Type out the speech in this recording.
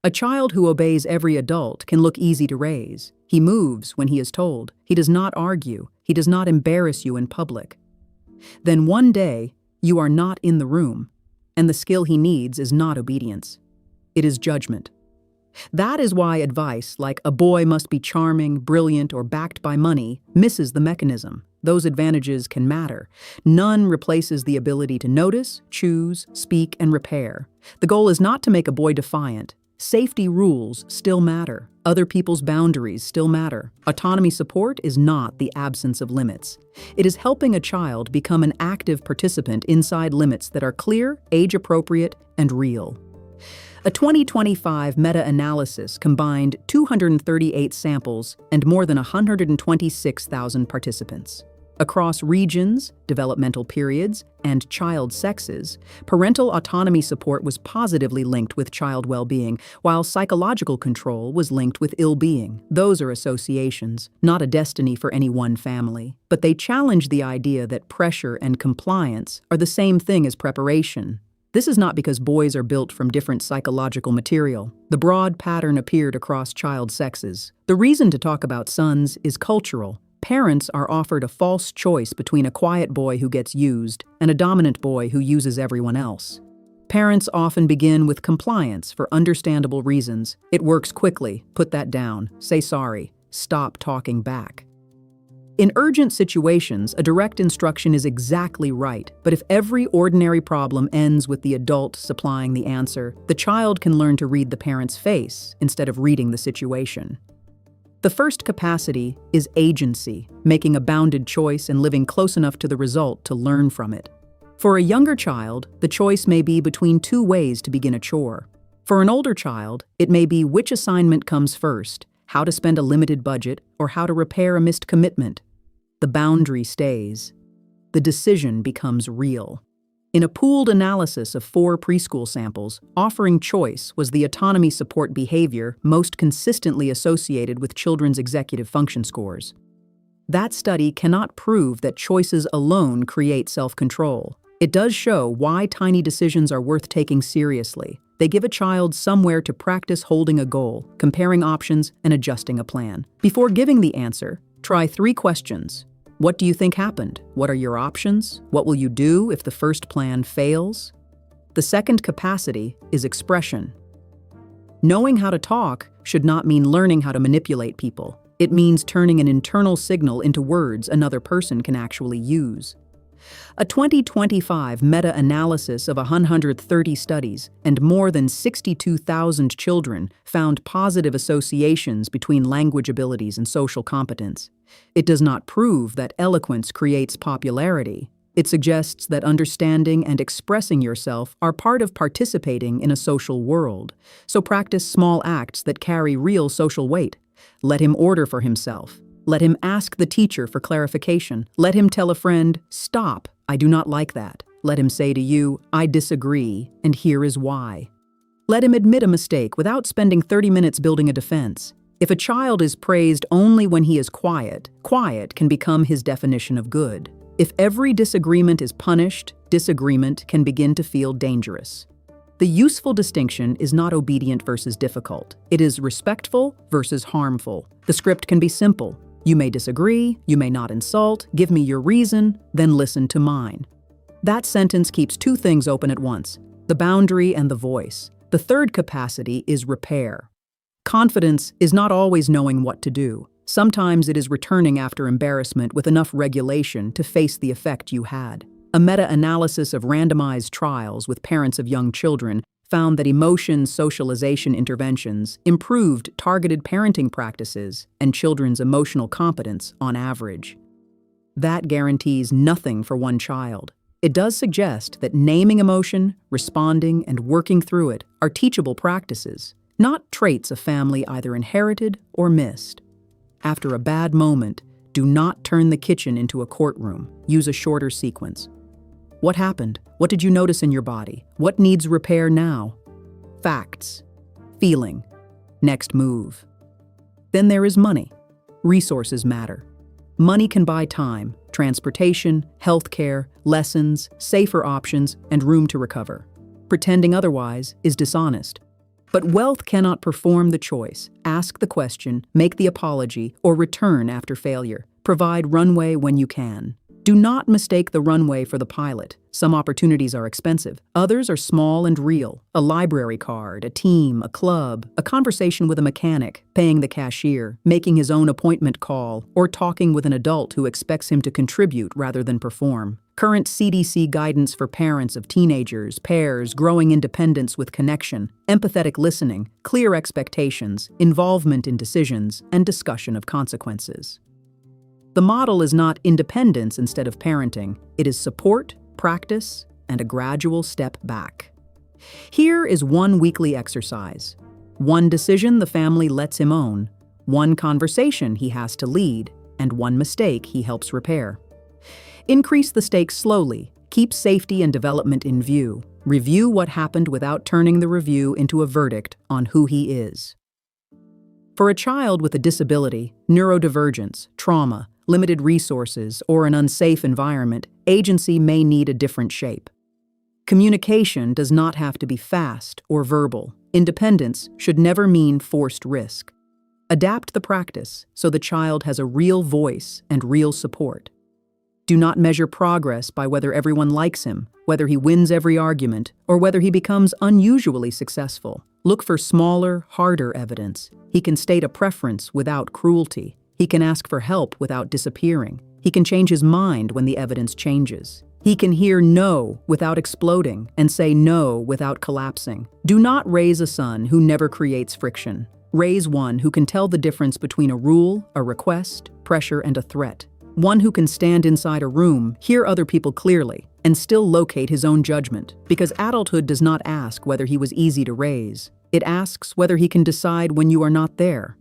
A child who obeys every adult can look easy to raise. He moves when he is told. He does not argue. He does not embarrass you in public. Then one day, you are not in the room, and the skill he needs is not obedience. It is judgment. That is why advice like a boy must be charming, brilliant, or backed by money misses the mechanism. Those advantages can matter. None replaces the ability to notice, choose, speak, and repair. The goal is not to make a boy defiant. Safety rules still matter. Other people's boundaries still matter. Autonomy support is not the absence of limits. It is helping a child become an active participant inside limits that are clear, age-appropriate, and real. A 2025 meta-analysis combined 238 samples and more than 126,000 participants. Across regions, developmental periods, and child sexes, parental autonomy support was positively linked with child well-being, while psychological control was linked with ill-being. Those are associations, not a destiny for any one family. But they challenge the idea that pressure and compliance are the same thing as preparation. This is not because boys are built from different psychological material. The broad pattern appeared across child sexes. The reason to talk about sons is cultural. Parents are offered a false choice between a quiet boy who gets used and a dominant boy who uses everyone else. Parents often begin with compliance for understandable reasons. It works quickly. Put that down. Say sorry. Stop talking back. In urgent situations, a direct instruction is exactly right, but if every ordinary problem ends with the adult supplying the answer, the child can learn to read the parent's face instead of reading the situation. The first capacity is agency, making a bounded choice and living close enough to the result to learn from it. For a younger child, the choice may be between two ways to begin a chore. For an older child, it may be which assignment comes first, how to spend a limited budget, or how to repair a missed commitment. The boundary stays. The decision becomes real. In a pooled analysis of 4 preschool samples, offering choice was the autonomy support behavior most consistently associated with children's executive function scores. That study cannot prove that choices alone create self-control. It does show why tiny decisions are worth taking seriously. They give a child somewhere to practice holding a goal, comparing options, and adjusting a plan. Before giving the answer, try 3 questions. What do you think happened? What are your options? What will you do if the first plan fails? The second capacity is expression. Knowing how to talk should not mean learning how to manipulate people. It means turning an internal signal into words another person can actually use. A 2025 meta-analysis of 130 studies and more than 62,000 children found positive associations between language abilities and social competence. It does not prove that eloquence creates popularity. It suggests that understanding and expressing yourself are part of participating in a social world. So practice small acts that carry real social weight. Let him order for himself. Let him ask the teacher for clarification. Let him tell a friend, "Stop, I do not like that." Let him say to you, "I disagree, and here is why." Let him admit a mistake without spending 30 minutes building a defense. If a child is praised only when he is quiet, quiet can become his definition of good. If every disagreement is punished, disagreement can begin to feel dangerous. The useful distinction is not obedient versus difficult. It is respectful versus harmful. The script can be simple. You may disagree, you may not insult, give me your reason, then listen to mine. That sentence keeps 2 things open at once, the boundary and the voice. The third capacity is repair. Confidence is not always knowing what to do. Sometimes it is returning after embarrassment with enough regulation to face the effect you had. A meta-analysis of randomized trials with parents of young children found that emotion socialization interventions improved targeted parenting practices and children's emotional competence on average. That guarantees nothing for one child. It does suggest that naming emotion, responding, and working through it are teachable practices, not traits a family either inherited or missed. After a bad moment, do not turn the kitchen into a courtroom. Use a shorter sequence. What happened? What did you notice in your body? What needs repair now? Facts. Feeling. Next move. Then there is money. Resources matter. Money can buy time, transportation, healthcare, lessons, safer options, and room to recover. Pretending otherwise is dishonest. But wealth cannot perform the choice, ask the question, make the apology, or return after failure. Provide runway when you can. Do not mistake the runway for the pilot. Some opportunities are expensive. Others are small and real. A library card, a team, a club, a conversation with a mechanic, paying the cashier, making his own appointment call, or talking with an adult who expects him to contribute rather than perform. Current CDC guidance for parents of teenagers, pairs, growing independence with connection, empathetic listening, clear expectations, involvement in decisions, and discussion of consequences. The model is not independence instead of parenting. It is support, practice, and a gradual step back. Here is one weekly exercise. One decision the family lets him own, one conversation he has to lead, and one mistake he helps repair. Increase the stakes slowly. Keep safety and development in view. Review what happened without turning the review into a verdict on who he is. For a child with a disability, neurodivergence, trauma, limited resources, or an unsafe environment, agency may need a different shape. Communication does not have to be fast or verbal. Independence should never mean forced risk. Adapt the practice so the child has a real voice and real support. Do not measure progress by whether everyone likes him, whether he wins every argument, or whether he becomes unusually successful. Look for smaller, harder evidence. He can state a preference without cruelty. He can ask for help without disappearing. He can change his mind when the evidence changes. He can hear no without exploding and say no without collapsing. Do not raise a son who never creates friction. Raise one who can tell the difference between a rule, a request, pressure, and a threat. One who can stand inside a room, hear other people clearly, and still locate his own judgment. Because adulthood does not ask whether he was easy to raise. It asks whether he can decide when you are not there.